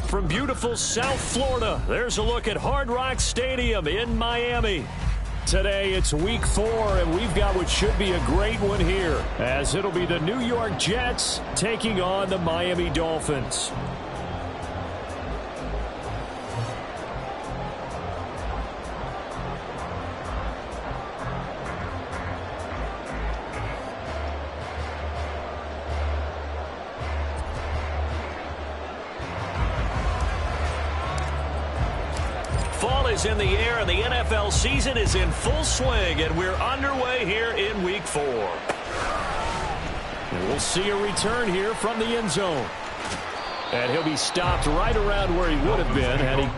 From beautiful South Florida, there's a look at Hard Rock Stadium in Miami. Today, it's week 4, and we've got what should be a great one here, as it'll be the New York Jets taking on the Miami Dolphins. Fall is in the air, and the NFL season is in full swing, and we're underway here in Week 4. And we'll see a return here from the end zone. And he'll be stopped right around where he would have been had he...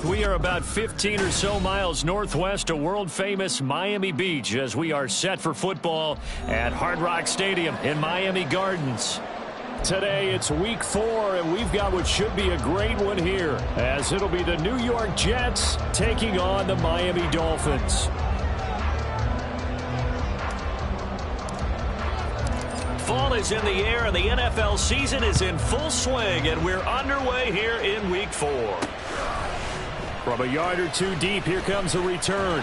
We are about 15 or so miles northwest of world-famous Miami Beach as we are set for football at Hard Rock Stadium in Miami Gardens. Today, it's Week 4, and we've got what should be a great one here, as it'll be the New York Jets taking on the Miami Dolphins. Fall is in the air, and the NFL season is in full swing, and we're underway here in Week 4. From a yard or two deep, here comes a return.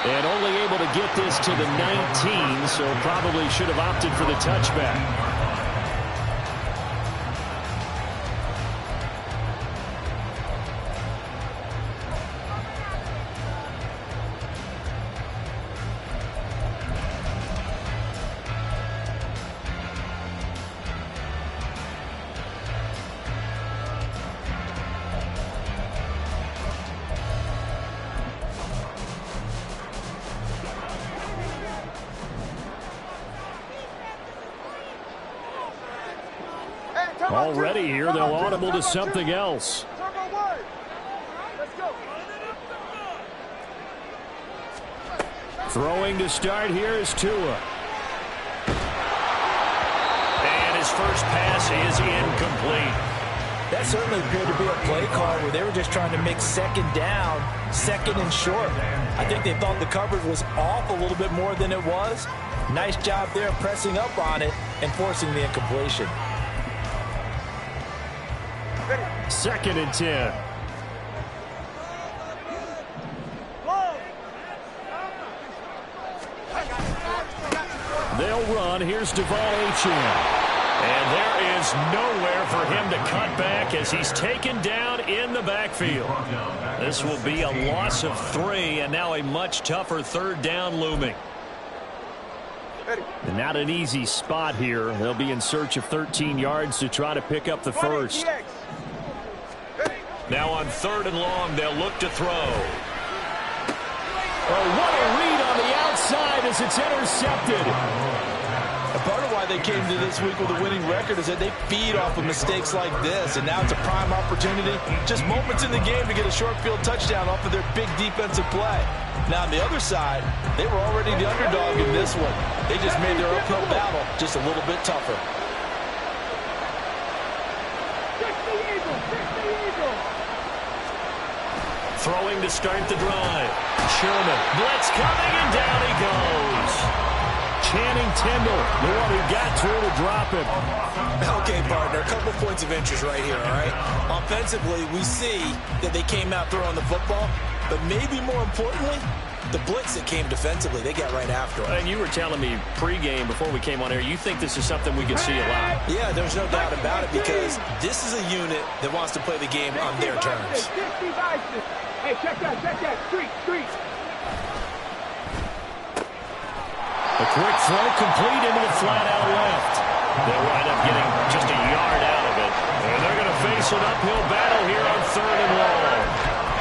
And only able to get this to the 19, so probably should have opted for the touchback. Already here, they'll audible to something else. Throwing to start here is Tua. And his first pass is incomplete. That certainly appeared to be a play call where they were just trying to make second down, second and short. I think they thought the coverage was off a little bit more than it was. Nice job there pressing up on it and forcing the incompletion. 2nd and 10. They'll run. Here's Devon Achane. And there is nowhere for him to cut back as he's taken down in the backfield. This will be a loss of 3, and now a much tougher 3rd down looming. And not an easy spot here. They'll be in search of 13 yards to try to pick up the first. Now on 3rd and long, they'll look to throw. Oh, what a read on the outside as it's intercepted. And part of why they came to this week with a winning record is that they feed off of mistakes like this, and now it's a prime opportunity, just moments in the game to get a short field touchdown off of their big defensive play. Now on the other side, they were already the underdog in this one. They just made their uphill battle just a little bit tougher. Throwing to start the drive. Sherman. Blitz coming, and down he goes. Channing Tindall, the one who got through to drop him. Okay, partner, a couple points of interest right here, all right? Offensively, we see that they came out throwing the football, but maybe more importantly, the blitz that came defensively, they got right after it. And you were telling me pregame before we came on air, you think this is something we could see a lot. Yeah, there's no doubt about it, because this is a unit that wants to play the game on their terms. Hey, check that, street. A quick throw complete into the flat out left. They'll wind up getting just a yard out of it. And they're going to face an uphill battle here on 3rd and long.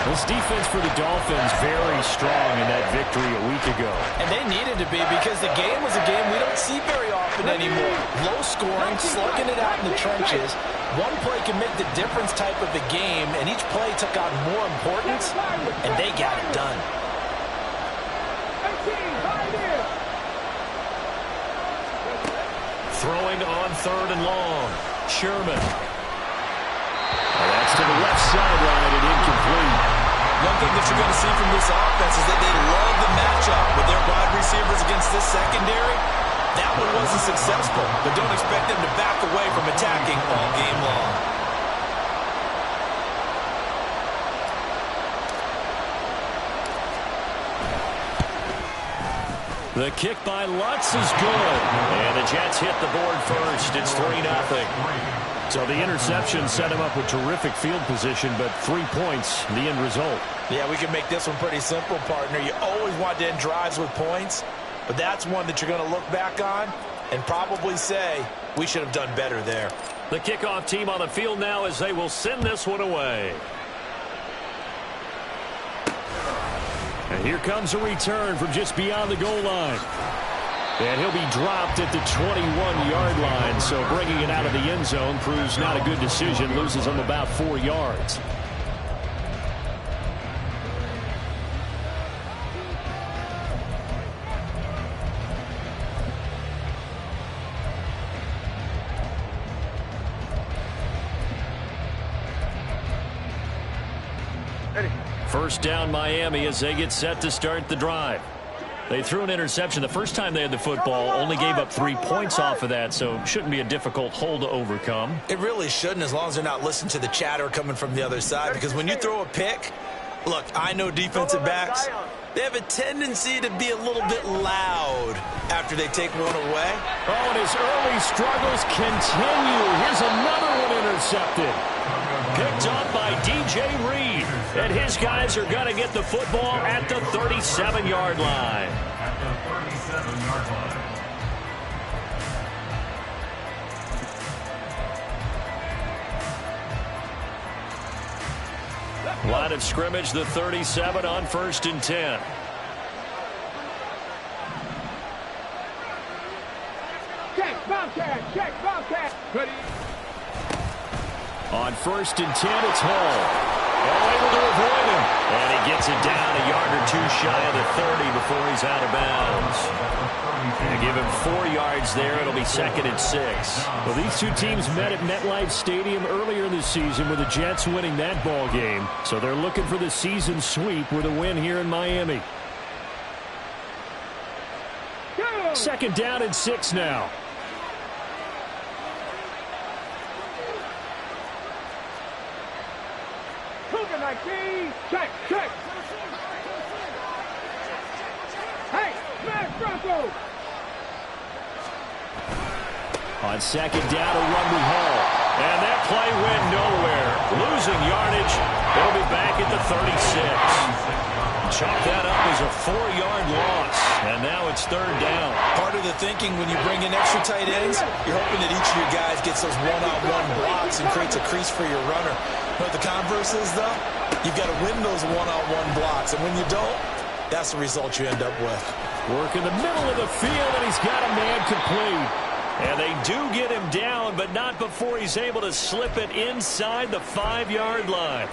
This defense for the Dolphins very strong in that victory a week ago. And they needed to be, because the game was a game we don't see very often anymore. Low scoring, slugging it out in the trenches. One play can make the difference type of the game, and each play took on more importance, and they got it done. Throwing on 3rd and long. Sherman. That's to the left sideline and incomplete. One thing that you're going to see from this offense is that they love the matchup with their wide receivers against this secondary. That one wasn't successful, but don't expect them to back away from attacking all game long. The kick by Lutz is good. And the Jets hit the board first. It's 3-0. So the interception set him up with terrific field position, but 3 points, the end result. Yeah, we can make this one pretty simple, partner. You always want to end drives with points, but that's one that you're going to look back on and probably say, we should have done better there. The kickoff team on the field now as they will send this one away. And here comes a return from just beyond the goal line. And he'll be dropped at the 21-yard line, so bringing it out of the end zone proves not a good decision. Loses him about 4 yards. First down Miami as they get set to start the drive. They threw an interception the first time they had the football, only gave up 3 points off of that, so shouldn't be a difficult hole to overcome. It really shouldn't, as long as they're not listening to the chatter coming from the other side, because when you throw a pick, look, I know defensive backs, they have a tendency to be a little bit loud after they take one away. Oh, and his early struggles continue. Here's another one intercepted. Picked up by DJ Reed. And his guys are going to get the football at the 37-yard line. Line of scrimmage, the 37 on 1st and 10. Check, Bobcat. Ready. On 1st and 10, it's Hall. Able to avoid him. And he gets it down a yard or 2 shy of the 30 before he's out of bounds. And give him 4 yards there. It'll be 2nd and 6. Well, these two teams met at MetLife Stadium earlier this season with the Jets winning that ball game. So they're looking for the season sweep with a win here in Miami. 2nd down and 6 now. Check. Hey, smash Bronco. On 2nd down, a run with Hall. And that play went nowhere. Losing yardage. They'll be back at the 36. Chalk that up as a 4-yard loss. And now it's 3rd down. Part of the thinking when you bring in extra tight ends, you're hoping that each of your guys gets those one-on-one blocks and creates a crease for your runner. But the converse is, though, you've got to win those one-on-one blocks. And when you don't, that's the result you end up with. Work in the middle of the field, and he's got a man complete. And they do get him down, but not before he's able to slip it inside the 5-yard line.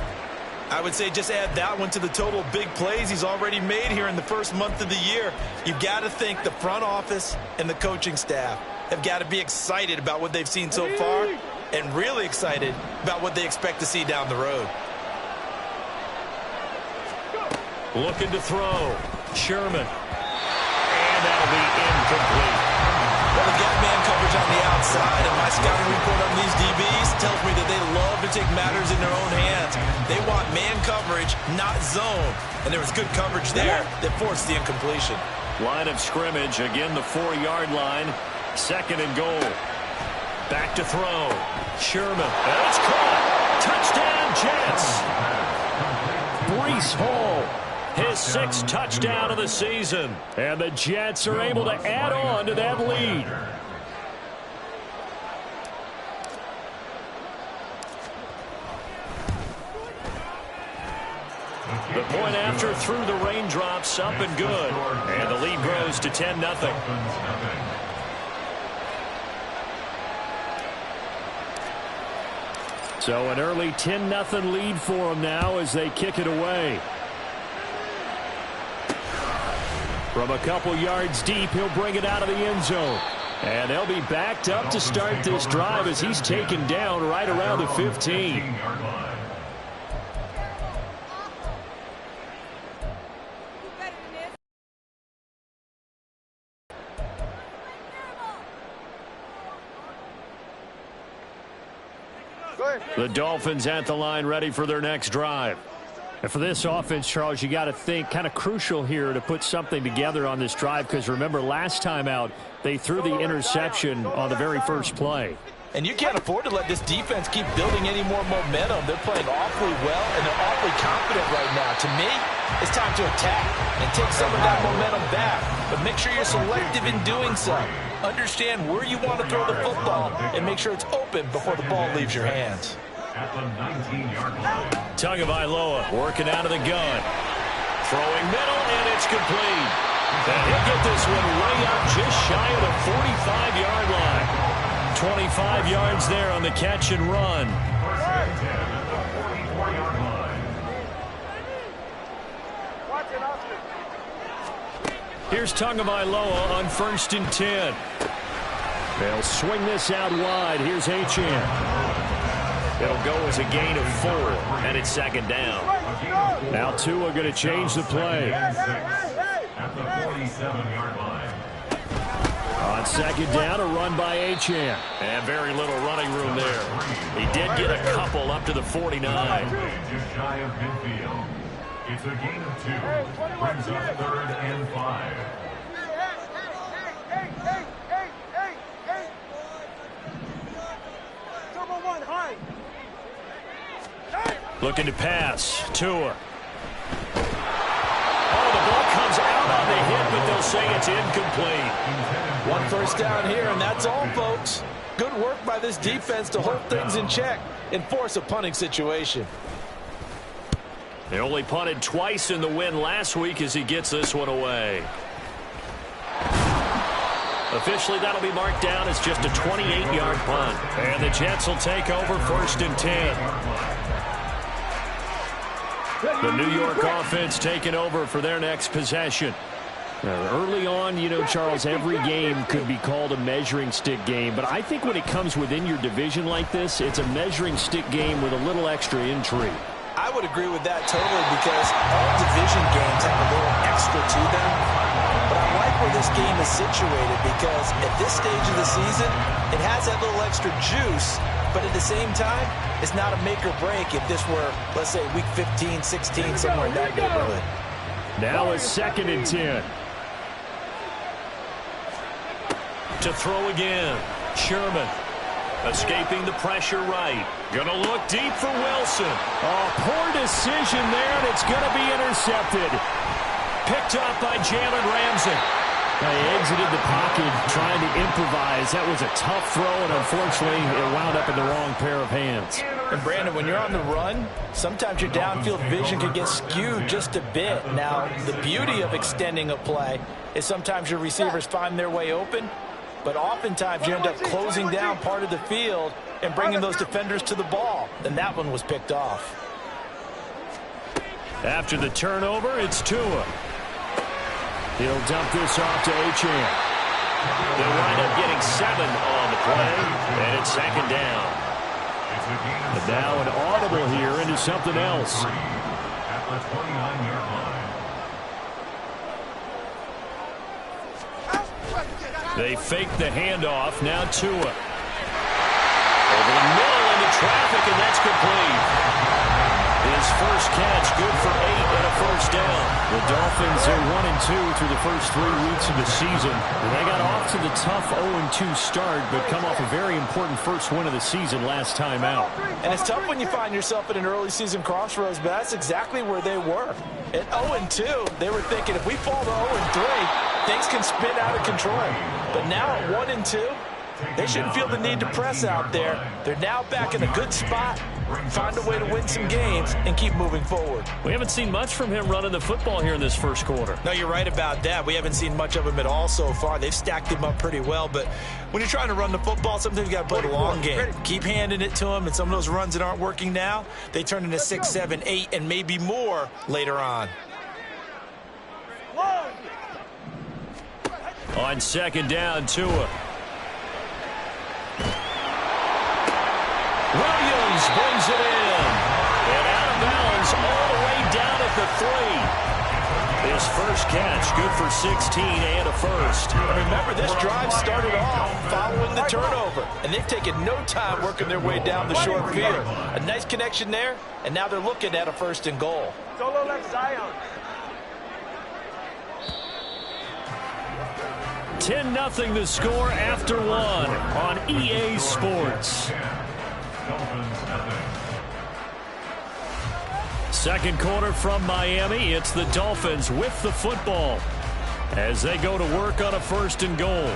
I would say just add that one to the total big plays he's already made here in the first month of the year. You've got to think the front office and the coaching staff have got to be excited about what they've seen so far and really excited about what they expect to see down the road. Looking to throw. Sherman. And that'll be incomplete. Well, they get man coverage on the outside, and my scouting report on these DBs tells me that they love to take matters in their own hands. They want man coverage, not zone. And there was good coverage there that forced the incompletion. Line of scrimmage, again the 4-yard line. 2nd and goal. Back to throw. Sherman. And it's caught. Touchdown, Jets. Breece Hall, his 6th touchdown of the season. And the Jets are able to add on to that lead. The point after through the raindrops, up and good. And the lead grows to 10-0. So an early 10-0 lead for them now as they kick it away. From a couple yards deep, he'll bring it out of the end zone. And they'll be backed up to start this drive as he's taken down right around the 15. The Dolphins at the line ready for their next drive. And for this offense, Charles, you got to think kind of crucial here to put something together on this drive because remember last time out they threw the interception on the very first play. And you can't afford to let this defense keep building any more momentum. They're playing awfully well, and they're awfully confident right now. To me, it's time to attack and take some of that momentum back. But make sure you're selective in doing so. Understand where you want to throw the football and make sure it's open before the ball leaves your hands. At the 19-yard line. Tagovailoa working out of the gun. Throwing middle, and it's complete. And he'll get this one way up just shy of the 45-yard line. 25 yards there on the catch and run. First and 10 at the 44-yard line. Here's Tagovailoa on 1st and 10. They'll swing this out wide. Here's Achane. It'll go as a gain of 4, and it's 2nd down. Now Tua going to change the play. At the 47-yard line. On 2nd down, a run by Achane. And very little running room there. He did get a couple up to the 49. Just shy of midfield. It's a gain of 2. Brings up 3rd and 5. Looking to pass. Tua. Oh, the ball comes out on the hit, but they'll say it's incomplete. 1 first down here, and that's all, folks. Good work by this defense to hold things in check and force a punting situation. They only punted twice in the win last week as he gets this one away. Officially, that'll be marked down as just a 28-yard punt. And the Jets will take over 1st and 10. The New York offense taking over for their next possession. Early on, you know, Charles, every game could be called a measuring stick game. But I think when it comes within your division like this, it's a measuring stick game with a little extra intrigue. I would agree with that totally because all division games have a little extra to them. But I like where this game is situated because at this stage of the season, it has that little extra juice. But at the same time, it's not a make or break if this were, let's say, week 15, 16, somewhere in that neighborhood. Now it's 2nd and 10. To throw again. Sherman. Escaping the pressure right. Gonna look deep for Wilson. Oh, poor decision there, and it's gonna be intercepted. Picked up by Jalen Ramsey. He exited the pocket trying to improvise. That was a tough throw, and unfortunately, it wound up in the wrong pair of hands. And Brandon, when you're on the run, sometimes your downfield vision can get skewed just a bit. Now, the beauty of extending a play is sometimes your receivers find their way open, but oftentimes you end up closing down part of the field and bringing those defenders to the ball. And that one was picked off. After the turnover, it's Tua. He'll dump this off to Achane. They'll wind up getting 7 on the play, and it's 2nd down. And now an audible here into something else. At the 29-yard line. They fake the handoff. Now Tua. Over the middle into traffic, and that's complete. His first catch, good for 8 and a first down. The Dolphins are 1-2 through the first 3 weeks of the season. And they got off to the tough 0-2 start, but come off a very important first win of the season last time out. And it's tough when you find yourself at an early season crossroads, but that's exactly where they were. At 0-2, they were thinking if we fall to 0-3, things can spin out of control. But now at 1-2, they shouldn't feel the need to press out there. They're now back in a good spot. Find a way to win some games and keep moving forward. We haven't seen much from him running the football here in this first quarter. No, you're right about that. We haven't seen much of him at all so far. They've stacked him up pretty well, but when you're trying to run the football, sometimes you got to play the long game. Keep handing it to him, and some of those runs that aren't working now, they turn into 6, 7, 8, and maybe more later on. On second down, Tua. Williams brings it in. And out of bounds all the way down at the 3. His first catch, good for 16 and a first. And remember, this drive started off following the turnover. And they've taken no time working their way down the short field. A nice connection there, and now they're looking at a 1st and goal. Solo left Zion. 10-0 the score after 1 on EA Sports. Second quarter from Miami. It's the Dolphins with the football as they go to work on a 1st and goal.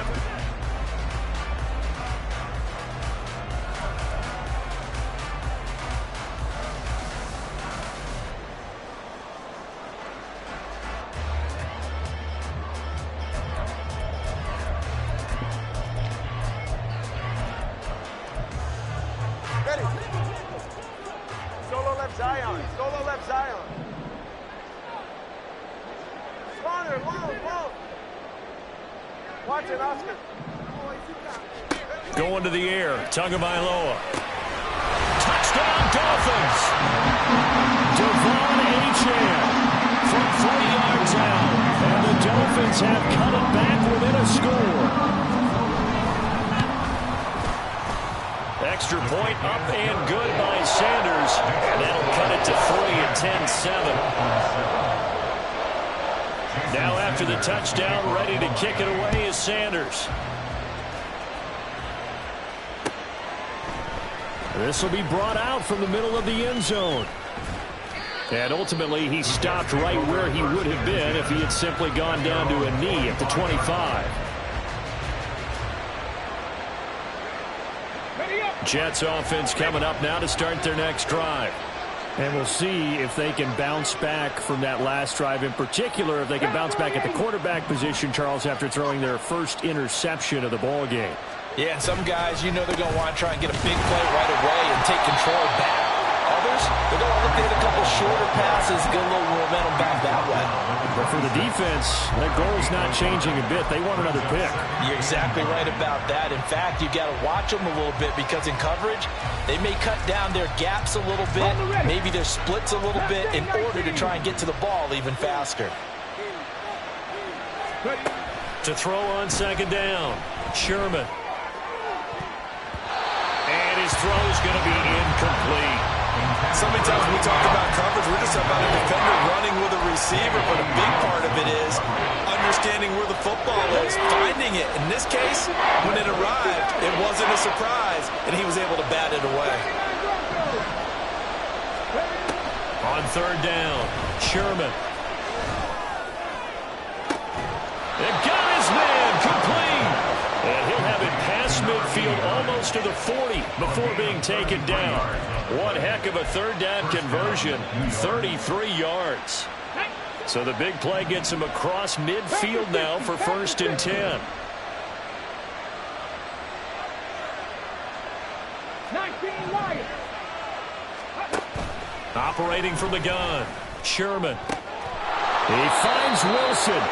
Solo left Zion. Solo left Zion. Spawner, long. Watch it, Oscar. Going to the air. Tagovailoa. Touchdown, Dolphins. Devon Achane from 3 yards out. And the Dolphins have cut it back within a score. Extra point up and good by Sanders. And that'll cut it to 3 and 10-7. Now after the touchdown, ready to kick it away is Sanders. This will be brought out from the middle of the end zone. And ultimately, he stopped right where he would have been if he had simply gone down to a knee at the 25. Jets offense coming up now to start their next drive. And we'll see if they can bounce back from that last drive, in particular if they can bounce back at the quarterback position, Charles, after throwing their first interception of the ball game. Yeah, and some guys, you know they're going to want to try and get a big play right away and take control back. Others, they're going to look to hit a couple shorter passes, get a little momentum back that way. But for the defense, their goal's not changing a bit. They want another pick. You're exactly right about that. In fact, you've got to watch them a little bit because in coverage, they may cut down their gaps a little bit, maybe their splits a little bit in order to try and get to the ball even faster. To throw on second down, Sherman. And his throw's going to be incomplete. So many times when we talk about coverage, we're just about a defender running with a receiver, but a big part of it is understanding where the football is, finding it. In this case, when it arrived, it wasn't a surprise, and he was able to bat it away. On third down, Sherman. And got his man complete. And he'll have it past midfield almost to the 40 before being taken down. One heck of a third down conversion, 33 yards. So the big play gets him across midfield now for 1st and 10. 19 Lions. Operating from the gun, Sherman. He finds Wilson.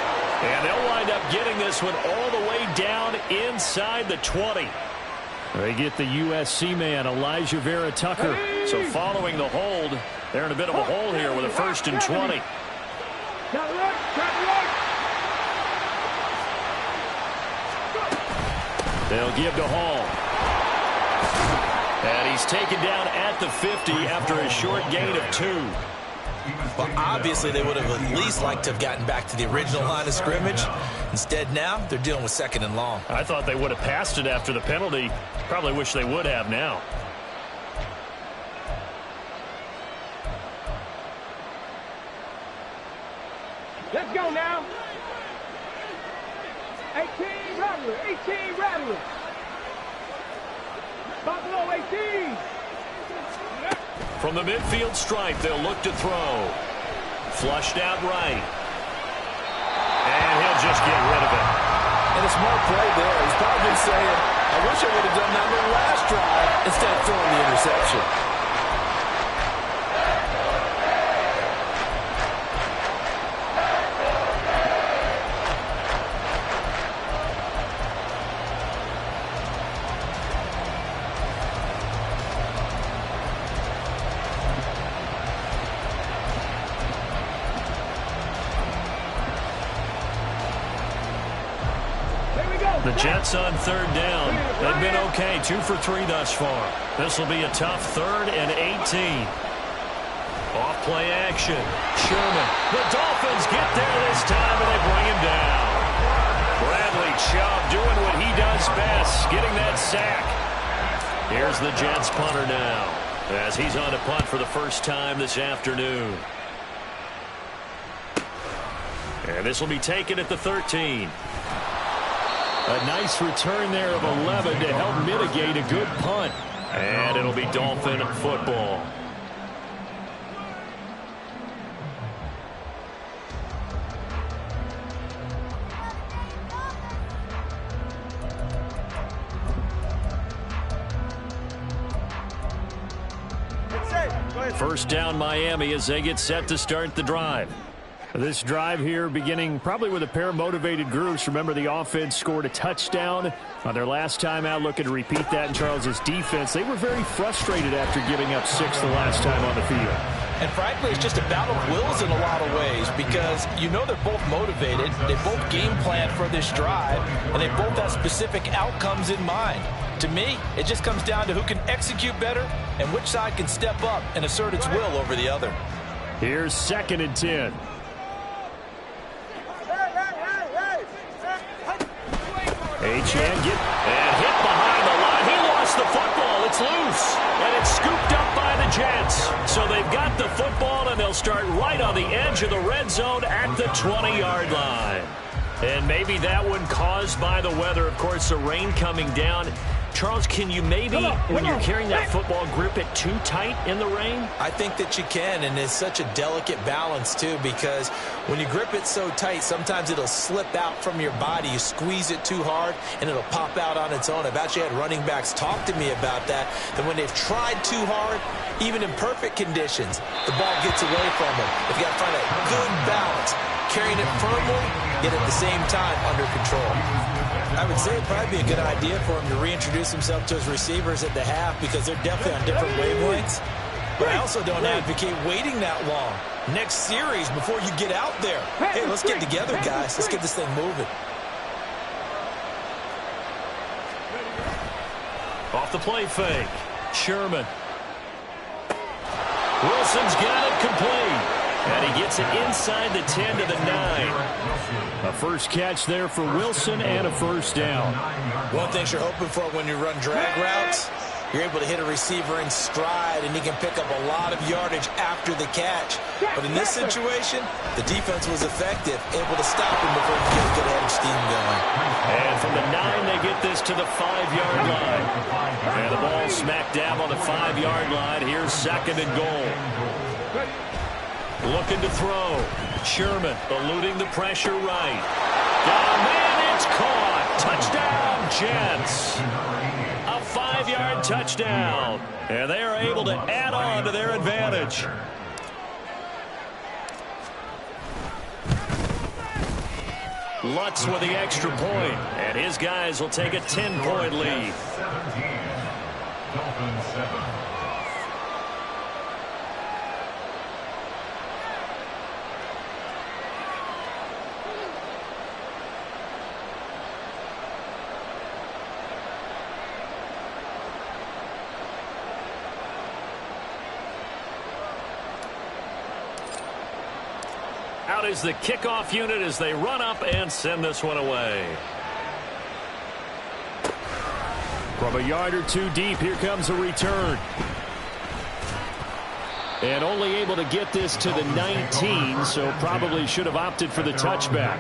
And they'll wind up getting this one all the way down inside the 20. They get the USC man, Elijah Vera Tucker. So following the hold, they're in a bit of a hole here with a 1st and 20. They'll give to Hall. And he's taken down at the 50 after a short gain of 2. Well, obviously they would have at least liked to have gotten back to the original line of scrimmage. Instead now, they're dealing with 2nd and long. I thought they would have passed it after the penalty. Probably wish they would have now. Let's go now. 18 Rattler, 18 Rattler. Buffalo 18. From the midfield stripe, they'll look to throw. Flushed out right. And he'll just get rid of it. And a smart play there. He's probably saying, I wish I would have done that in the last drive instead of throwing the interception. The Jets on 3rd down. They've been okay, 2 for 3 thus far. This will be a tough 3rd and 18. Off-play action. Sherman. The Dolphins get there this time, and they bring him down. Bradley Chubb doing what he does best, getting that sack. Here's the Jets punter now, as he's on to punt for the first time this afternoon. And this will be taken at the 13. A nice return there of 11 to help mitigate a good punt. And it'll be Dolphin football. First down Miami as they get set to start the drive. This drive here beginning probably with a pair of motivated groups. Remember, the offense scored a touchdown on their last time out. Looking to repeat that in Charles's defense. They were very frustrated after giving up 6 the last time on the field. And frankly, it's just a battle of wills in a lot of ways because you know they're both motivated. They both game plan for this drive, and they both have specific outcomes in mind. To me, it just comes down to who can execute better and which side can step up and assert its will over the other. Here's 2nd and 10. Achane and hit behind the line. He lost the football. It's loose. And it's scooped up by the Jets. So they've got the football, and they'll start right on the edge of the red zone at the 20-yard line. And maybe that one caused by the weather. Of course, the rain coming down. Charles, can you maybe, when you're carrying that football, grip it too tight in the rain? I think that you can, and it's such a delicate balance, too, because when you grip it so tight, sometimes it'll slip out from your body. You squeeze it too hard, and it'll pop out on its own. I've actually had running backs talk to me about that when they've tried too hard, even in perfect conditions, the ball gets away from them. If you got to find a good balance, carrying it firmly, yet at the same time under control. I would say it'd probably be a good idea for him to reintroduce himself to his receivers at the half because they're definitely on different wavelengths. But I also don't advocate waiting that long. Next series before you get out there. Hey, let's get together, guys. Let's get this thing moving. Off the play fake. Sherman. Wilson's got it complete. And he gets it inside the 10 to the 9. A first catch there for Wilson and a first down. One thing you're hoping for when you run drag routes, you're able to hit a receiver in stride, and he can pick up a lot of yardage after the catch. But in this situation, the defense was effective, able to stop him before he gets a good head of steam going. And from the 9, they get this to the 5-yard line. And the ball smack dab on the 5-yard line. Here's 2nd and goal. Looking to throw. Sherman eluding the pressure right. Oh, man, it's caught. Touchdown, Jets. A 5-yard touchdown. And they are able to add on to their advantage. Lutz with the extra point. And his guys will take a 10-point lead. 17. Dolphins 7. Out is the kickoff unit as they run up and send this one away. From a yard or two deep, here comes a return. And only able to get this to the 19, so probably should have opted for the touchback.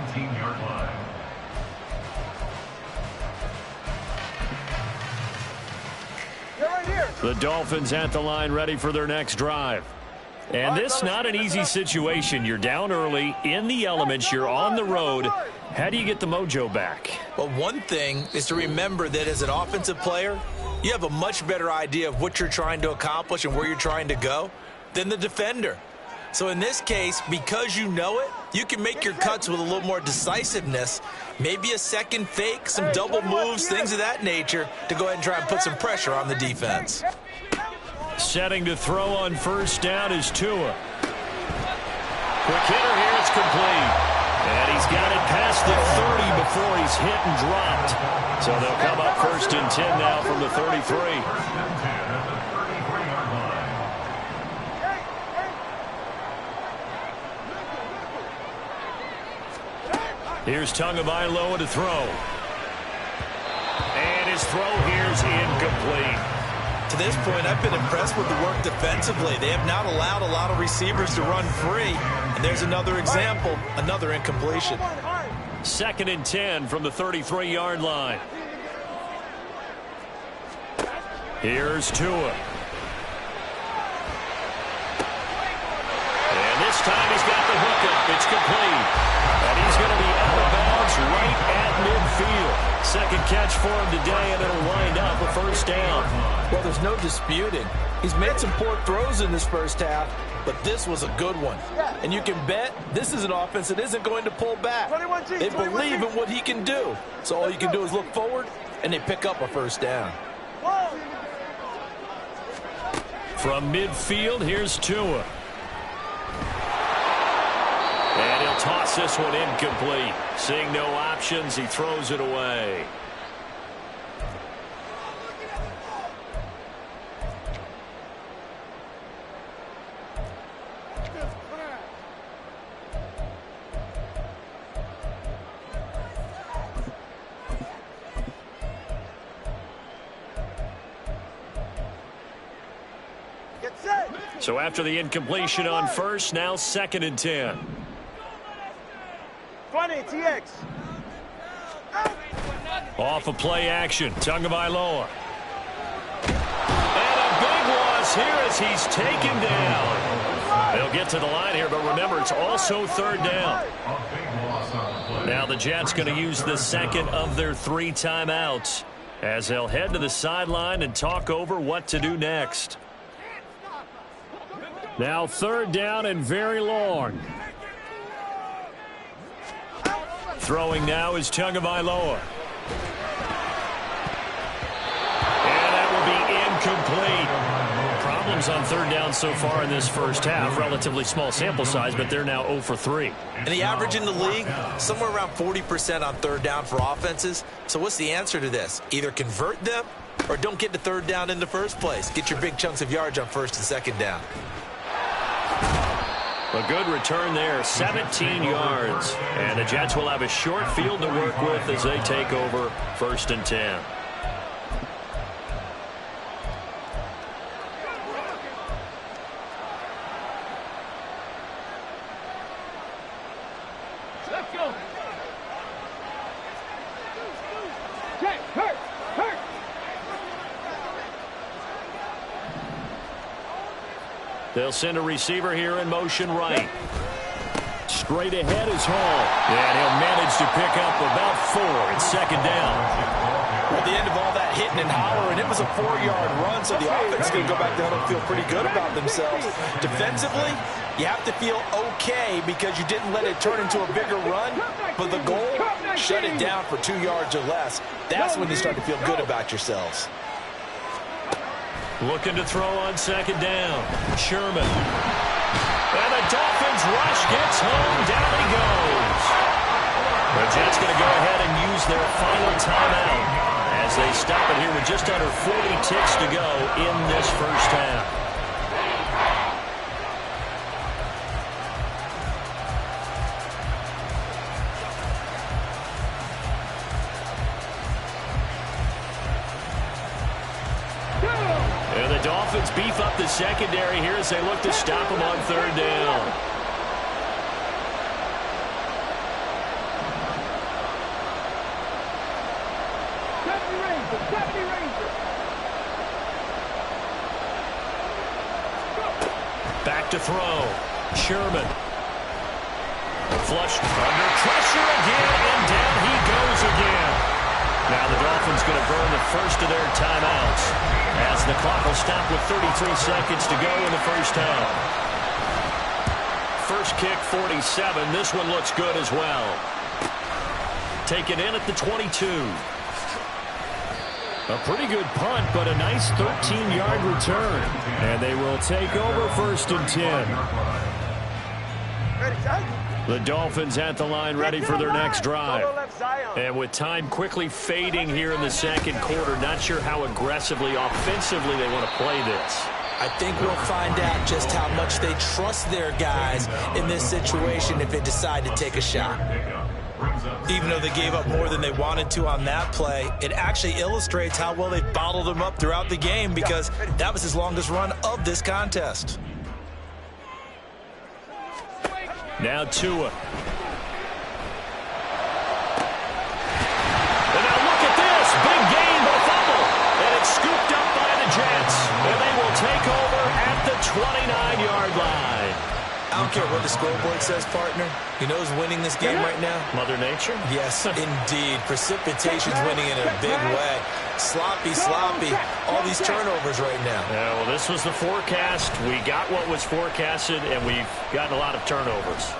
The Dolphins at the line ready for their next drive. And this not an easy situation. You're down early, in the elements, you're on the road. How do you get the mojo back? Well, one thing is to remember that as an offensive player, you have a much better idea of what you're trying to accomplish and where you're trying to go than the defender. So in this case, because you know it, you can make your cuts with a little more decisiveness, maybe a second fake, some double moves, things of that nature, to go ahead and try and put some pressure on the defense. Setting to throw on first down is Tua. Quick hitter here, it's complete. And he's got it past the 30 before he's hit and dropped. So they'll come up first and 10 now from the 33. Here's Tagovailoa to throw. And his throw here's incomplete. To this point, I've been impressed with the work defensively. They have not allowed a lot of receivers to run free. And there's another example, another incompletion. Second and 10 from the 33-yard line. Here's Tua. And this time he's got the hookup. It's complete. And he's going to be out of bounds right at midfield. Second catch for him today, and it'll wind up a first down. Well, there's no disputing. He's made some poor throws in this first half, but this was a good one. And you can bet this is an offense that isn't going to pull back. They believe in what he can do. So all you can do is look forward, and they pick up a first down. From midfield, here's Tua. And he'll toss this one incomplete. Seeing no options, he throws it away. So after the incompletion on first, now second and 10. 20, TX. Off of play action, Tagovailoa. And a big loss here as he's taken down. They'll get to the line here, but remember, it's also third down. Now the Jets going to use the second of their 3 timeouts as they'll head to the sideline and talk over what to do next. Now third down and very long. Throwing now is Tagovailoa. And that will be incomplete. Problems on third down so far in this first half. Relatively small sample size, but they're now 0 for 3. And the average in the league, somewhere around 40% on third down for offenses. So what's the answer to this? Either convert them or don't get to third down in the first place. Get your big chunks of yards on first and second down. A good return there, 17 yards. And the Jets will have a short field to work with as they take over first and 10. Let's go. They'll send a receiver here in motion right. Straight ahead is Hall. And he'll manage to pick up about 4. It's second down. At the end of all that hitting and hollering, it was a 4-yard run, so the offense is going to go back down and feel pretty good about themselves. Defensively, you have to feel okay because you didn't let it turn into a bigger run, but the goal, shut it down for 2 yards or less. That's when you start to feel good about yourselves. Looking to throw on second down. Sherman. And the Dolphins rush gets home. Down he goes. The Jets going to go ahead and use their final timeout as they stop it here with just under 40 ticks to go in this first half. 5 And the Dolphins beef up the secondary here as they look to stop them on third down. Back to throw. Sherman. Flushed under pressure again, and down he goes again. Now the Dolphins going to burn the first of their timeouts as the clock will stop with 33 seconds to go in the first half. First kick, 47. This one looks good as well. Taken in at the 22. A pretty good punt, but a nice 13-yard return. And they will take over first and 10. The Dolphins at the line ready for their next drive. And with time quickly fading here in the second quarter, not sure how aggressively, offensively they want to play this. I think we'll find out just how much they trust their guys in this situation if they decide to take a shot. Even though they gave up more than they wanted to on that play, it actually illustrates how well they've bottled them up throughout the game because that was his longest run of this contest. Now Tua. And now look at this. Big gain, but a fumble. And it's scooped up by the Jets. And they will take over at the 29-yard line. I don't care what the scoreboard says, partner. You know who's winning this game right now? Mother Nature? Yes, indeed. Precipitation's winning in a big way. Sloppy, sloppy. All these turnovers right now. Yeah, well, this was the forecast. We got what was forecasted, and we've gotten a lot of turnovers.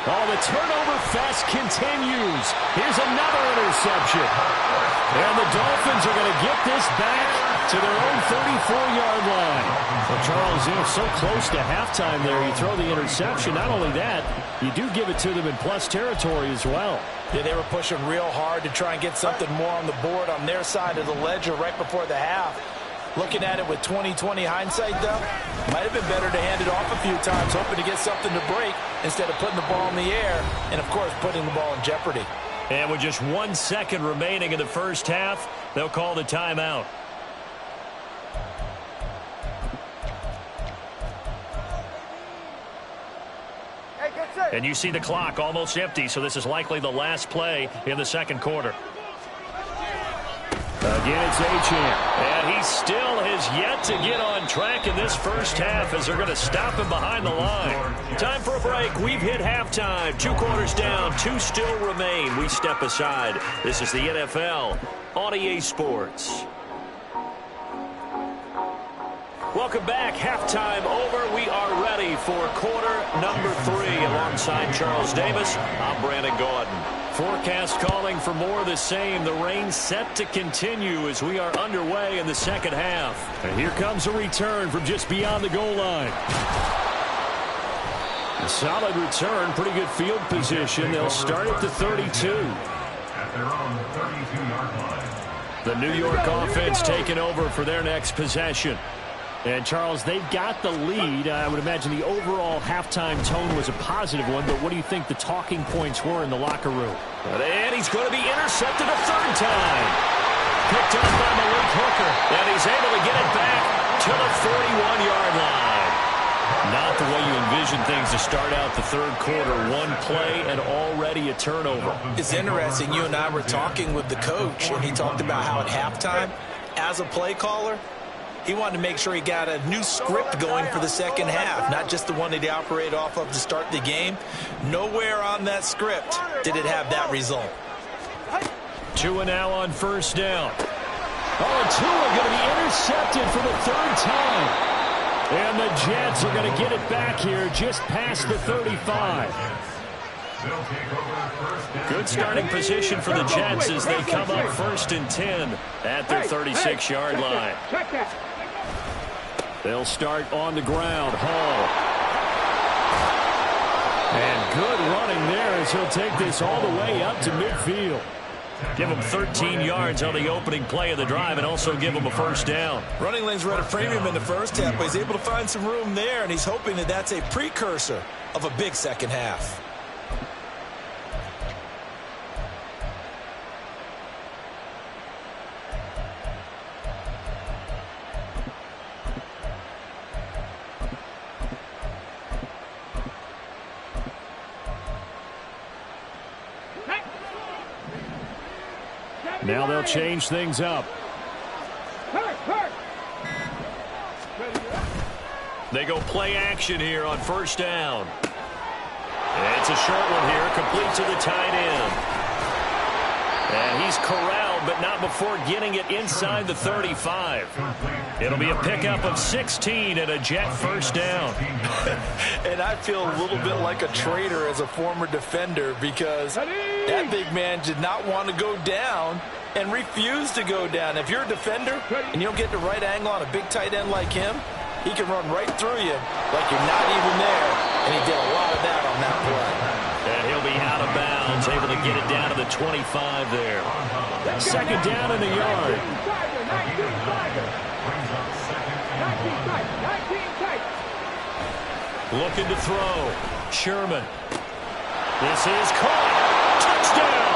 Oh, the turnover fest continues. Here's another interception. And the Dolphins are going to get this back to their own 34-yard line. Well, Charles, so close to halftime there. You throw the interception. Not only that, you do give it to them in plus territory as well. Yeah, they were pushing real hard to try and get something more on the board on their side of the ledger right before the half. Looking at it with 20/20 hindsight, though, might have been better to hand it off a few times, hoping to get something to break instead of putting the ball in the air and, of course, putting the ball in jeopardy. And with just 1 second remaining in the first half, they'll call the timeout. And you see the clock almost empty, so this is likely the last play in the second quarter. Again, it's Achane. And he still has yet to get on track in this first half as they're going to stop him behind the line. Time for a break. We've hit halftime. 2 quarters down. 2 still remain. We step aside. This is the NFL on EA Sports. Welcome back. Halftime over. We are ready for quarter number 3. Alongside Charles Davis, I'm Brandon Gordon. Forecast calling for more of the same. The rain set to continue as we are underway in the second half. And here comes a return from just beyond the goal line. A solid return. Pretty good field position. They'll start at the 32. At their own 32-yard line. The New York offense taking over for their next possession. And, Charles, they've got the lead. I would imagine the overall halftime tone was a positive one, but what do you think the talking points were in the locker room? And he's going to be intercepted a third time. Picked up by Malik Hooker, and he's able to get it back to the 41-yard line. Not the way you envision things to start out the third quarter. 1 play and already a turnover. It's interesting. You and I were talking with the coach, and he talked about how at halftime, as a play caller, he wanted to make sure he got a new script going for the second half, not just the one that he operated off of to start the game. Nowhere on that script did it have that result. Tua now on first down. Oh, and Tua going to be intercepted for the 3rd time. And the Jets are going to get it back here just past the 35. Good starting position for the Jets as they come up 1st and 10 at their 36-yard line. They'll start on the ground. Hall. And good running there as he'll take this all the way up to midfield. Give him 13 yards on the opening play of the drive and also give him a first down. Running lanes were at a premium in the first half, but he's able to find some room there, and he's hoping that that's a precursor of a big second half. Now they'll change things up. They go play action here on first down. It's a short one here, complete to the tight end. And he's corralled, but not before getting it inside the 35. It'll be a pickup of 16 and a Jet first down. And I feel a little bit like a traitor as a former defender because that big man did not want to go down and refused to go down. If you're a defender and you don't get the right angle on a big tight end like him, he can run right through you like you're not even there, and he did a lot of that on that play. And he'll be out of bounds, able to get it down to the 25 there. Second down in the yard. Looking to throw. Sherman. This is caught. Touchdown!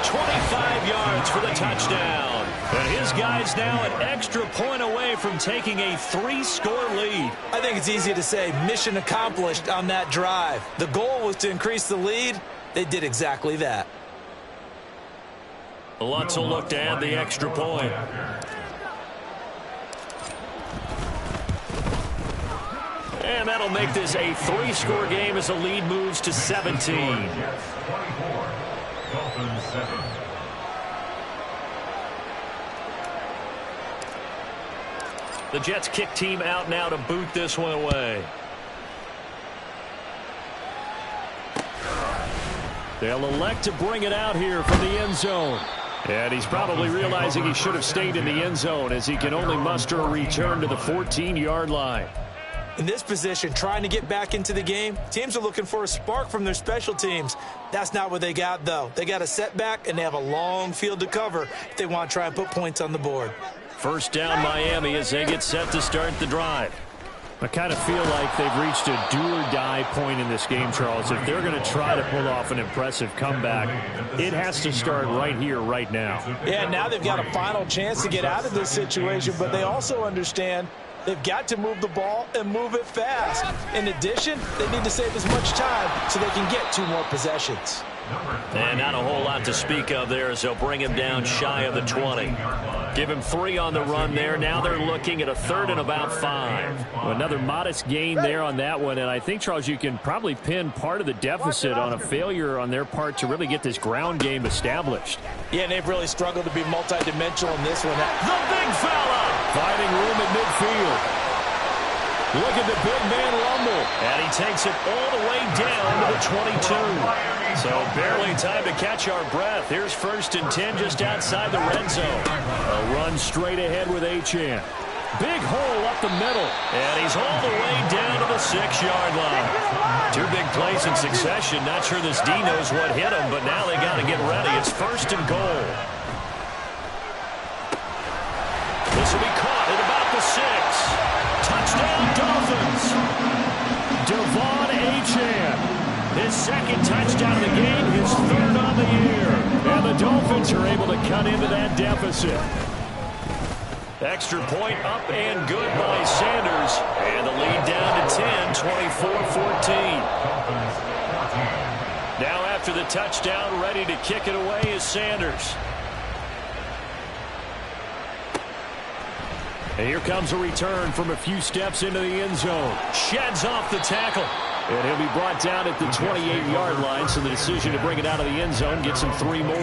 25 yards for the touchdown. And his guy's now an extra point away from taking a 3-score lead. I think it's easy to say mission accomplished on that drive. The goal was to increase the lead. They did exactly that. Lutz will look to add the extra point. And that'll make this a 3-score game as the lead moves to 17. 24, Dolphins 7. The Jets kick team out now to boot this one away. They'll elect to bring it out here from the end zone. And he's probably realizing he should have stayed in the end zone as he can only muster a return to the 14-yard line. In this position, trying to get back into the game, teams are looking for a spark from their special teams. That's not what they got, though. They got a setback, and they have a long field to cover if they want to try and put points on the board. First down, Miami, as they get set to start the drive. I kind of feel like they've reached a do-or-die point in this game, Charles. If they're going to try to pull off an impressive comeback, it has to start right here, right now. Yeah, now they've got a final chance to get out of this situation, but they also understand they've got to move the ball and move it fast. In addition, they need to save as much time so they can get 2 more possessions. And not a whole lot to speak of there as they'll bring him down shy of the 20. Give him 3 on the run there. Now they're looking at a 3rd and about 5. Well, another modest gain there on that one. And I think, Charles, you can probably pin part of the deficit on a failure on their part to really get this ground game established. Yeah, and they've really struggled to be multidimensional in this one. The big fella finding room at midfield. Look at the big man rumble. And he takes it all the way down to the 22. So barely time to catch our breath. Here's 1st and 10 just outside the red zone. A run straight ahead with Achane. Big hole up the middle. And he's all the way down to the 6-yard line. 2 big plays in succession. Not sure this D knows what hit him, but now they got to get ready. It's 1st and goal. This will be caught at about the 6. Touchdown, Dolphins. Devon Achane. His 2nd touchdown of the game, his 3rd on the year. And the Dolphins are able to cut into that deficit. Extra point up and good by Sanders. And the lead down to 10, 24-14. Now after the touchdown, ready to kick it away is Sanders. And here comes a return from a few steps into the end zone. Sheds off the tackle. And he'll be brought down at the 28-yard line, so the decision to bring it out of the end zone gets him 3 more.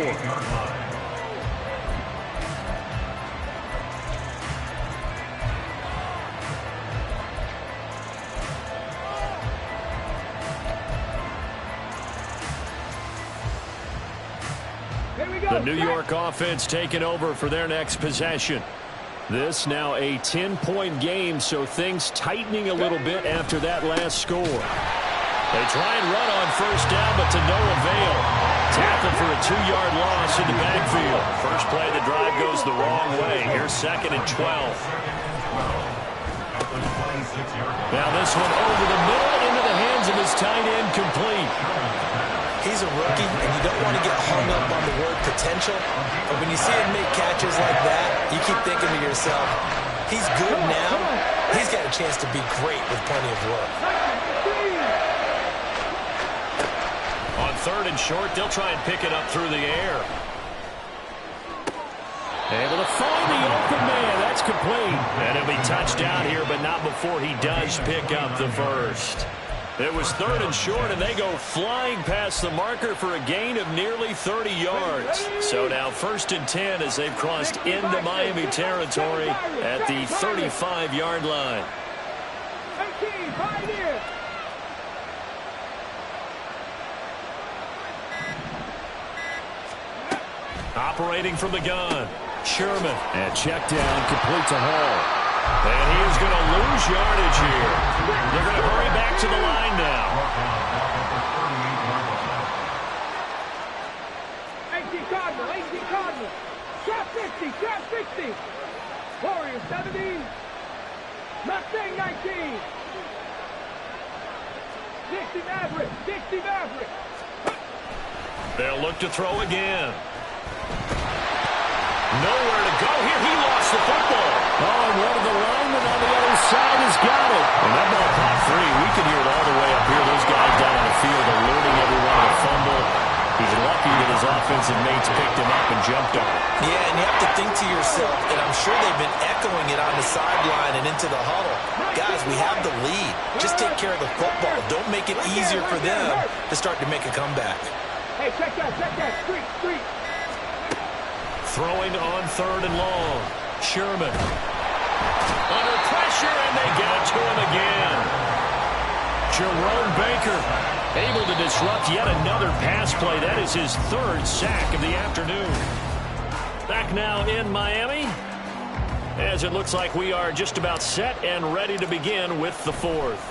The New York offense taking over for their next possession. This now a 10-point game, so things tightening a little bit after that last score. They try and run on first down, but to no avail. Tackled for a 2-yard loss in the backfield. First play of the drive goes the wrong way. Here's 2nd and 12. Now this one over the middle into the hands of his tight end, complete. He's a rookie, and you don't want to get hung up on the word potential. But when you see him make catches like that, you keep thinking to yourself, he's good now. He's got a chance to be great with plenty of work. On 3rd and short, they'll try and pick it up through the air. Able to find the open man. That's complete. And it'll be touchdown here, but not before he does pick up the first. It was 3rd and short, and they go flying past the marker for a gain of nearly 30 yards. So now 1st and 10 as they've crossed into Miami territory at the 35-yard line. Operating from the gun, Sherman. And check down, complete to Hall. And he is going to lose yardage here. They're going to hurry back to the line now. 18 Cardinal, 18 Cardinal. Trap 50, trap 60. Warriors 70. Mustang 19. 60 Maverick, 60 Maverick. They'll look to throw again. Nowhere to go here. He lost the football. Oh, and one of the linemen on the other side has got it. And that ball caught free. We can hear it all the way up here. Those guys down on the field alerting everyone to the fumble. He's lucky that his offensive mates picked him up and jumped on it. Yeah, and you have to think to yourself, and I'm sure they've been echoing it on the sideline and into the huddle. Guys, we have the lead. Just take care of the football. Don't make it easier for them to start to make a comeback. Hey, check that, street, street. Throwing on 3rd and long. Sherman. Under pressure, and they get it to him again. Jerome Baker able to disrupt yet another pass play. That is his 3rd sack of the afternoon. Back now in Miami, as it looks like we are just about set and ready to begin with the 4th.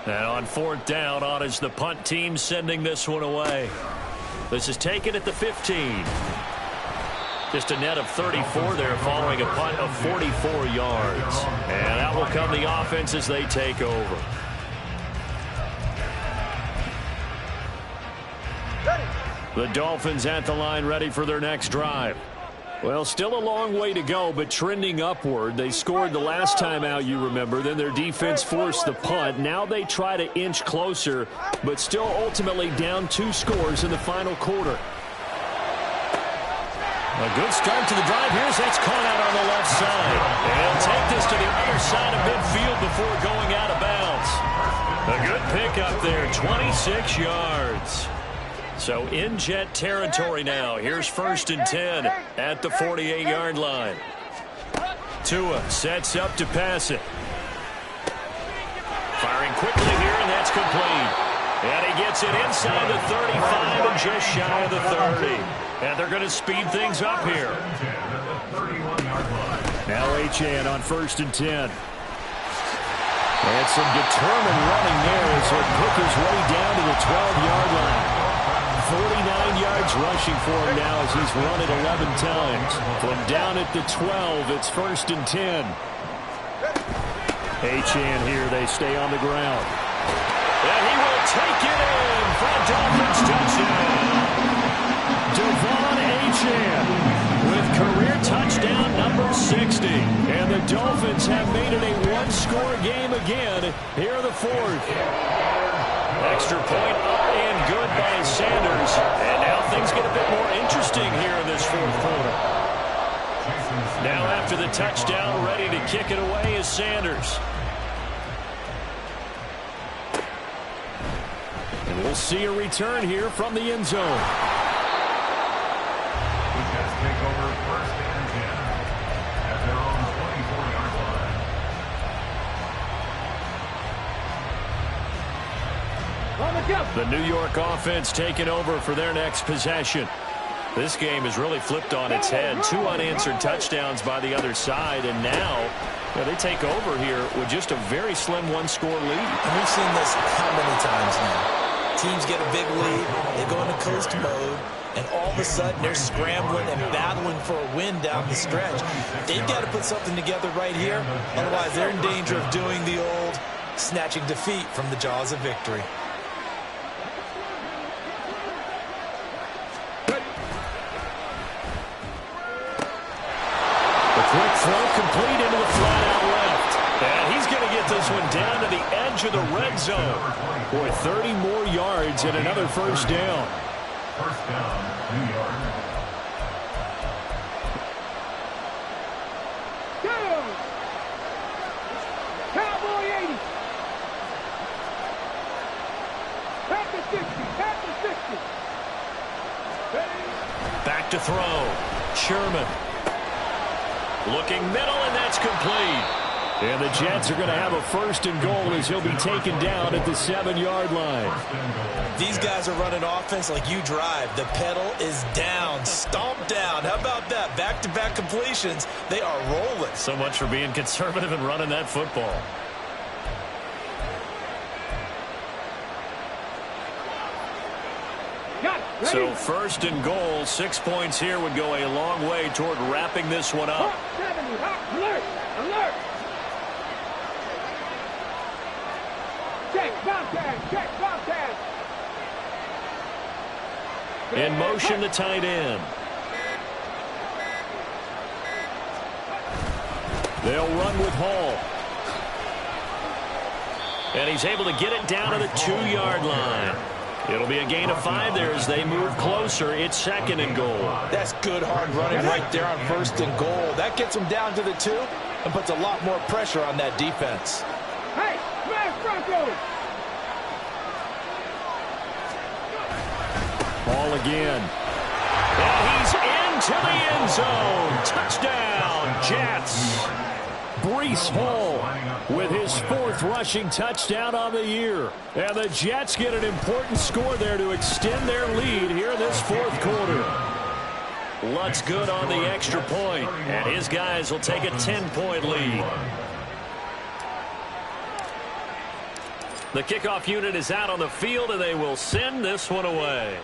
And on 4th down, on is the punt team sending this one away. This is taken at the 15. Just a net of 34 there following a punt of 44 yards. And out will come the offense as they take over. The Dolphins at the line ready for their next drive. Well, still a long way to go, but trending upward. They scored the last time out, you remember. Then their defense forced the punt. Now they try to inch closer, but still ultimately down 2 scores in the final quarter. A good start to the drive here as that's caught out on the left side. And he'll take this to the other side of midfield before going out of bounds. A good pickup there, 26 yards. So in Jet territory now. Here's 1st and 10 at the 48-yard line. Tua sets up to pass it. Firing quickly here, and that's complete. And he gets it inside the 35 and just shy of the 30. And they're going to speed things up here. Now Achane on 1st and 10. And some determined running there as he'll pick his way down to the 12-yard line. 49 yards rushing for him now as he's run it 11 times. From down at the 12, it's 1st and 10. Achane here, they stay on the ground. And he will take it in for a Dolphins touchdown. Devon Achane with career touchdown number 60. And the Dolphins have made it a one-score game again here in the 4th. Extra point up and good by Sanders. And now things get a bit more interesting here in this 4th quarter. Now after the touchdown, ready to kick it away is Sanders. And we'll see a return here from the end zone. Take over 1st and 10 at their own 24-yard line. The New York offense taking over for their next possession. This game has really flipped on its head. 2 unanswered touchdowns by the other side, and now they take over here with just a very slim one-score lead. And we've seen this how many times now? Teams get a big lead, they go into coast mode, and all of a sudden they're scrambling and battling for a win down the stretch. They've got to put something together right here, otherwise they're in danger of doing the old snatching defeat from the jaws of victory. Quick throw complete into the flat out left. And he's going to get this one down to the edge of the red zone. Boy, 30 more yards and another 1st down. 1st down, New York. Cowboy 80. Back to 60. Back to 60. Back to throw. Sherman. Looking middle, and that's complete. And the Jets are going to have a 1st and goal as he'll be taken down at the 7-yard line. These guys are running offense like you drive. The pedal is down, stomped down. How about that? Back-to-back completions. They are rolling. So much for being conservative and running that football. So 1st and goal, 6 points here would go a long way toward wrapping this one up. Alert! Alert! Check, Bobcat! Check, Bobcat! In motion, the tight end. They'll run with Hall. And he's able to get it down to the 2-yard line. It'll be a gain of 5 there as they move closer. It's 2nd and goal. That's good hard running right there on 1st and goal. That gets them down to the 2 and puts a lot more pressure on that defense. Hey, smash Broncos! Ball again. And he's into the end zone. Touchdown, Jets. Breece Hall with his 4th rushing touchdown on the year. And the Jets get an important score there to extend their lead here in this 4th quarter. Lutt's good on the extra point, and his guys will take a 10-point lead. The kickoff unit is out on the field, and they will send this one away.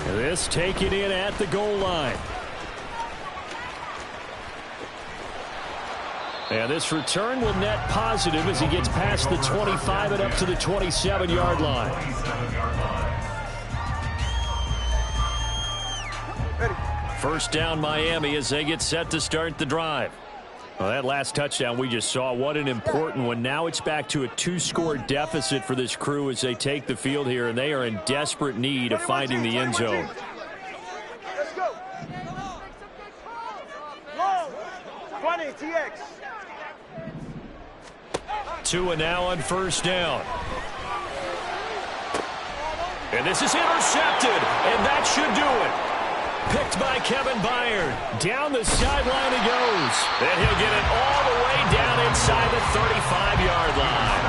This taken in at the goal line. And this return will net positive as he gets past the 25 and up to the 27-yard line. First down Miami as they get set to start the drive. Well, that last touchdown we just saw, what an important one. Now it's back to a 2-score deficit for this crew as they take the field here, and they are in desperate need of finding the end zone. Let's go. Long. 20, TX. 2 and now on 1st down. And this is intercepted, and that should do it. Picked by Kevin Byard. Down the sideline he goes. And he'll get it all the way down inside the 35-yard line.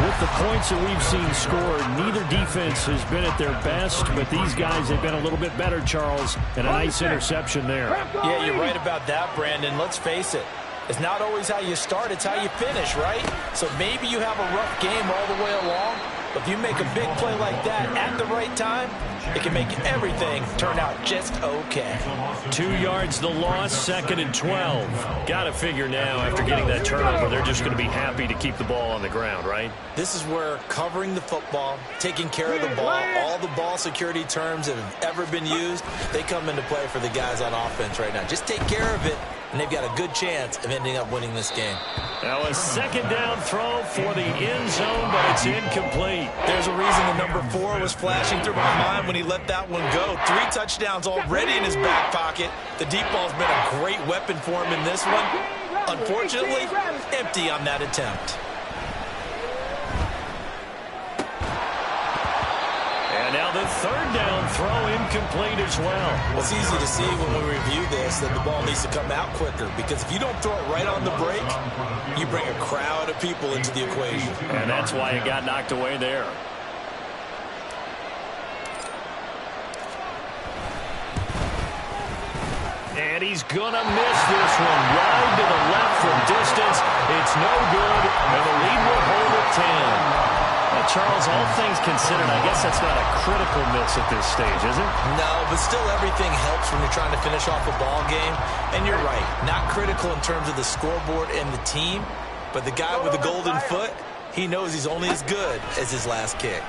With the points that we've seen scored, neither defense has been at their best, but these guys have been a little bit better, Charles, and a nice interception there. Yeah, you're right about that, Brandon. Let's face it. It's not always how you start, it's how you finish, right? So maybe you have a rough game all the way along, but if you make a big play like that at the right time, it can make everything turn out just okay. 2 yards the loss, 2nd and 12. Got to figure now after getting that turnover, they're just going to be happy to keep the ball on the ground, right? This is where covering the football, taking care of the ball, all the ball security terms that have ever been used, they come into play for the guys on offense right now. Just take care of it, and they've got a good chance of ending up winning this game. Now a 2nd down throw for the end zone, but it's incomplete. There's a reason the number 4 was flashing through my mind when he let that one go. 3 touchdowns already in his back pocket. The deep ball's been a great weapon for him in this one. Unfortunately, empty on that attempt. And now the 3rd down throw incomplete as well. Well, it's easy to see when we review this that the ball needs to come out quicker, because if you don't throw it right on the break, you bring a crowd of people into the equation. And that's why it got knocked away there. And he's going to miss this one. Wide to the left from distance. It's no good, and the lead will hold at 10. Charles, all things considered, I guess that's not a critical miss at this stage, is it? No, but still everything helps when you're trying to finish off a ball game. And you're right, not critical in terms of the scoreboard and the team, but the guy with the golden foot, he knows he's only as good as his last kick.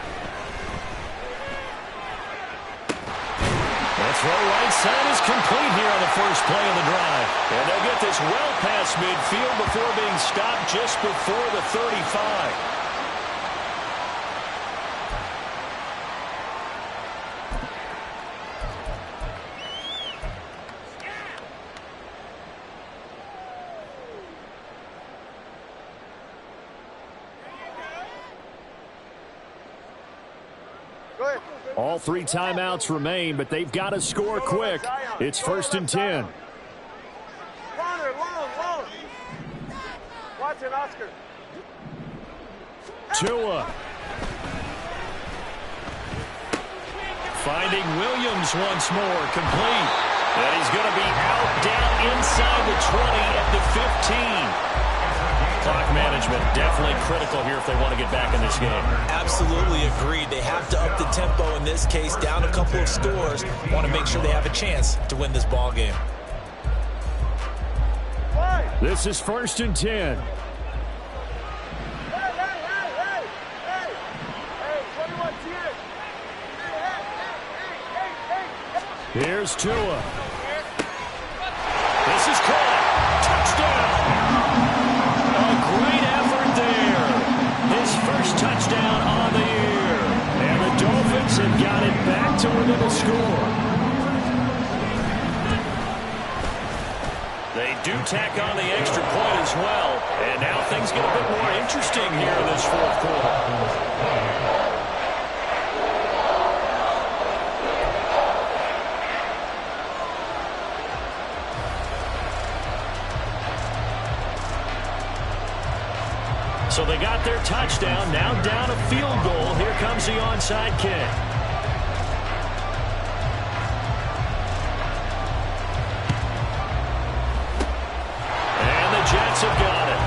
That throw right side is complete here on the first play of the drive. And they'll get this well past midfield before being stopped just before the 35. All 3 timeouts remain, but they've got to score quick. It's 1st and 10. Corner, long. Watson, Oscar. Tua. Finding Williams once more, complete. And he's going to be out, down inside the 20 at the 15. Clock management definitely critical here if they want to get back in this game. Absolutely agreed. They have to up the tempo in this case, down a couple of scores. Want to make sure they have a chance to win this ball game. This is 1st and 10. Here's Tua. This is caught. Touchdown. A great effort there. His first touchdown on the year. And the Dolphins have got it back to within a score. They do tack on the extra point as well. And now things get a bit more interesting here in this 4th quarter. So they got their touchdown, now down a field goal. Here comes the onside kick. And the Jets have got it.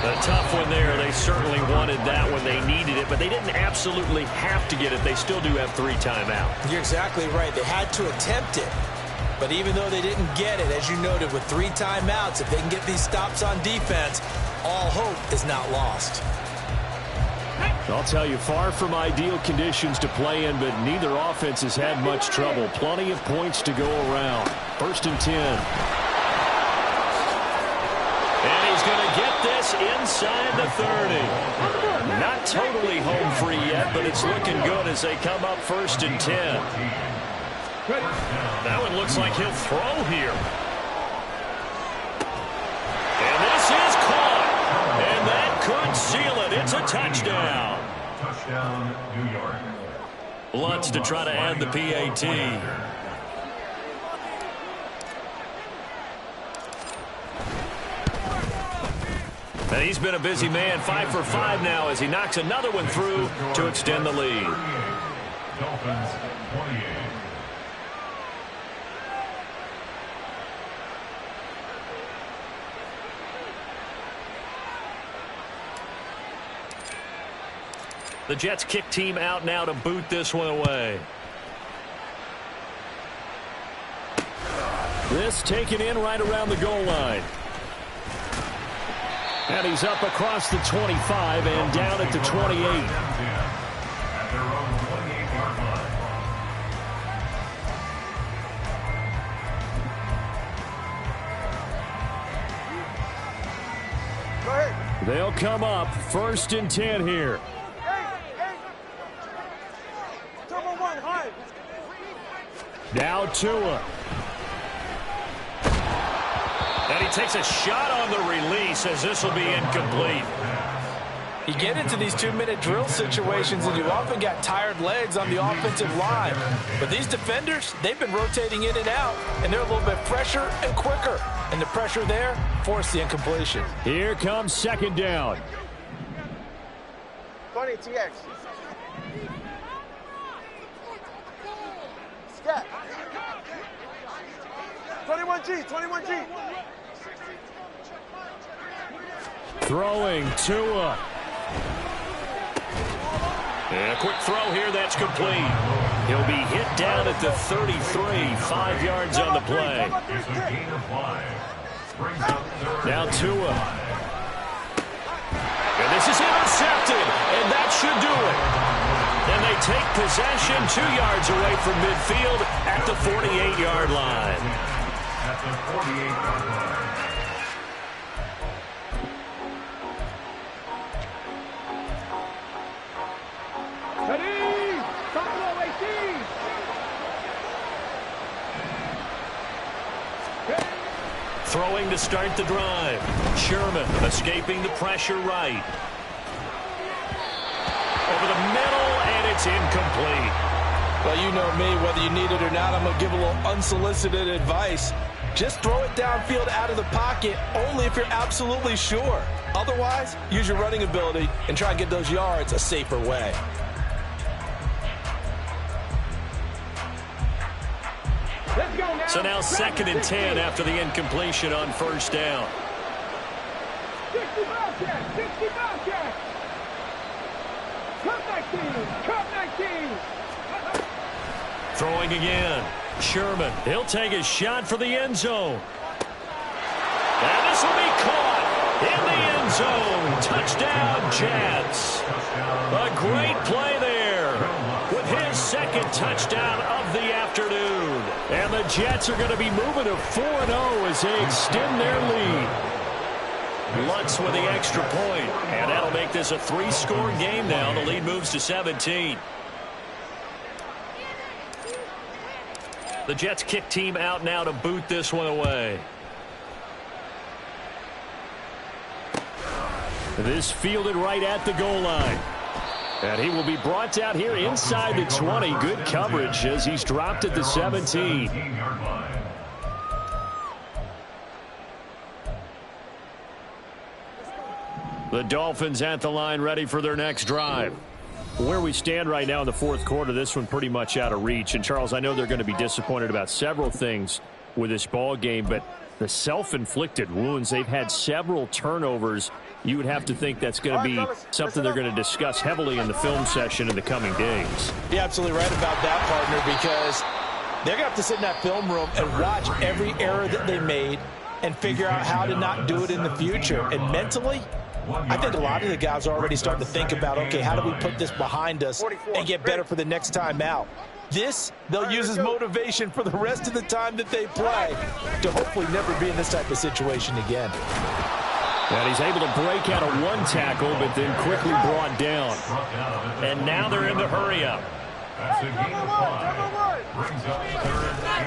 A tough one there. They certainly wanted that when they needed it, but they didn't absolutely have to get it. They still do have 3 timeouts. You're exactly right. They had to attempt it. But even though they didn't get it, as you noted, with 3 timeouts, if they can get these stops on defense, all hope is not lost. I'll tell you, far from ideal conditions to play in, but neither offense has had much trouble. Plenty of points to go around. 1st and 10. And he's going to get this inside the 30. Not totally home free yet, but it's looking good as they come up 1st and 10. That one looks like he'll throw here. And this is caught. And that could seal it. It's a touchdown. Touchdown, New York. Lutz to try to add the PAT. And he's been a busy man, 5 for 5 now as he knocks another one through to extend the lead. Dolphins 28. The Jets kick team out now to boot this one away. This taken in right around the goal line. And he's up across the 25 and down at the 28. At their own 28-yard line. Go ahead. They'll come up 1st and 10 here. Now Tua. And he takes a shot on the release as this will be incomplete. You get into these 2-minute drill situations and you often got tired legs on the offensive line. But these defenders, they've been rotating in and out, and they're a little bit fresher and quicker. And the pressure there forced the incompletion. Here comes 2nd down. 20 TX. Scat. 21G. Throwing Tua. And a quick throw here that's complete. He'll be hit down at the 33, 5 yards on the play. It's a gain of 5. Brings up third. Now Tua. And this is intercepted, and that should do it. And they take possession 2 yards away from midfield at the 48-yard line. At the 48-yard line. Throwing to start the drive. Sherman escaping the pressure right. Over the middle, and it's It's incomplete. Well, you know me, whether you need it or not, I'm going to give a little unsolicited advice. Just throw it downfield out of the pocket only if you're absolutely sure. Otherwise, use your running ability and try and get those yards a safer way. So now 2nd and 10 after the incompletion on first down. 60 Bobcats, 60 Bobcats. Cut 19, cut 19. Throwing again. Sherman, he'll take a shot for the end zone. And this will be caught in the end zone. Touchdown, Jets. A great play there with his 2nd touchdown of the afternoon. And the Jets are going to be moving to 4-0 as they extend their lead. Lutz with the extra point, and that'll make this a 3-score game now. The lead moves to 17. The Jets kick team out now to boot this one away. This fielded right at the goal line. And he will be brought down here inside the 20. Good coverage as he's dropped at the 17. The Dolphins at the line ready for their next drive. Where we stand right now in the 4th quarter, this one pretty much out of reach. And, Charles, I know they're going to be disappointed about several things with this ball game, but the self-inflicted wounds, they've had several turnovers. You would have to think that's going to be something they're going to discuss heavily in the film session in the coming days. You're absolutely right about that, partner, because they're going to have to sit in that film room and watch every error that they made and figure out how to not do it in the future. And mentally, I think a lot of the guys are already starting to think about, okay, how do we put this behind us and get better for the next time out? This, they'll use as motivation for the rest of the time that they play to hopefully never be in this type of situation again. And he's able to break out of one tackle, but then quickly brought down. And now they're in the hurry-up.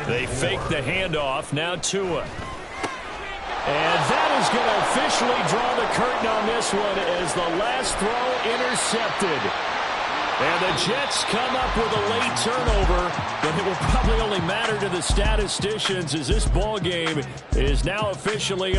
They fake the handoff. Now Tua. And that is going to officially draw the curtain on this one as the last throw intercepted. And the Jets come up with a late turnover, but it will probably only matter to the statisticians as this ball game is now officially